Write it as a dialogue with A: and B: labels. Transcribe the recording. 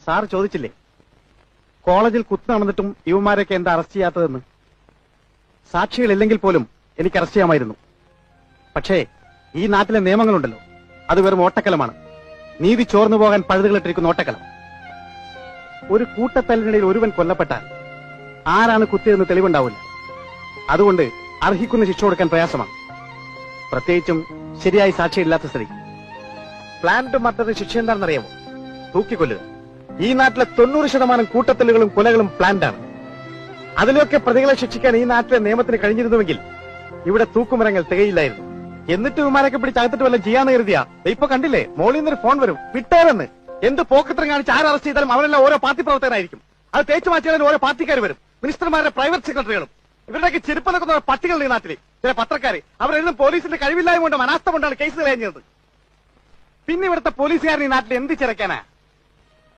A: Sir ചോദിച്ചില്ലേ കോളേജിൽ കുത്തു നടന്നിട്ടും യുവമാരൊക്കെ എന്താ അറസ്റ്റ് ചെയ്യാത്തതെന്ന്? സാക്ഷികളില്ലെങ്കിൽ പോലും എനിക്ക് അറസ്റ്റ് ചെയ്യാമായിരുന്നു. പക്ഷേ ഈ നാട്ടിലെ നിയമങ്ങളുണ്ടല്ലോ, അത് വെറും ഓട്ടക്കലമാണ്. നീതി ചോർന്നു പോകാൻ പഴുതുകളിട്ടിരിക്കുന്ന ഓട്ടക്കലം. ഒരു കൂട്ടത്തല്ലിനിടയിൽ ഒരുവൻ കൊല്ലപ്പെട്ടാൽ ആരാണ് കുത്തിയതെന്ന് തെളിവുണ്ടാവില്ല. അതുകൊണ്ട് അർഹിക്കുന്ന ശിക്ഷ കൊടുക്കാൻ പ്രയാസമാണ്, പ്രത്യേകിച്ചും ശരിയായി സാക്ഷിയില്ലാത്ത സ്ഥിതി. പ്ലാന്റ് മർഡറിന് ശിക്ഷ എന്താണെന്നറിയാമോ? തൂക്കിക്കൊല്ലുക. ഈ നാട്ടിലെ 90% കൂട്ടത്തല്ലുകളും കൊലകളും പ്ലാന്റാണ്. അതിലൊക്കെ പ്രതികളെ ശിക്ഷിക്കാൻ ഈ നാട്ടിലെ നിയമത്തിന് കഴിഞ്ഞിരുന്നുവെങ്കിൽ ഇവിടെ തൂക്കുമരങ്ങൾ തികയില്ലായിരുന്നു. എന്നിട്ട് വിമാനൊക്കെ പിടിച്ച് അകത്തിട്ട് വല്ലതും ചെയ്യാന്ന് കരുതിയാ ഇപ്പൊ കണ്ടില്ലേ, മോളിൽ നിന്നൊരു ഫോൺ വരും, വിട്ടേരെന്ന്. എന്ത് പോക്കത്രം കാണിച്ച് ആര് അറസ്റ്റ് ചെയ്താലും അവരെല്ലാം ഓരോ പാർട്ടി പ്രവർത്തകരായിരിക്കും. അത് തേച്ചു മാറ്റിയാലും ഓരോ പാർട്ടിക്കാർ വരും, മിനിസ്റ്റർമാരുടെ പ്രൈവറ്റ് സെക്രട്ടറികളും. ഇവരുടെയൊക്കെ ചെരുപ്പ് നിൽക്കുന്ന പട്ടികളുടെ ഈ നാട്ടിലെ ചില പത്രക്കാര് അവരെന്നും പോലീസിന്റെ കഴിവില്ലായ്മ കൊണ്ടും അനാസ്ഥ കൊണ്ടാണ് കേസ് കഴിഞ്ഞത്. പിന്നെ ഇവിടുത്തെ പോലീസുകാരൻ ഈ നാട്ടിൽ എന്ത് ചിരക്കാനാ?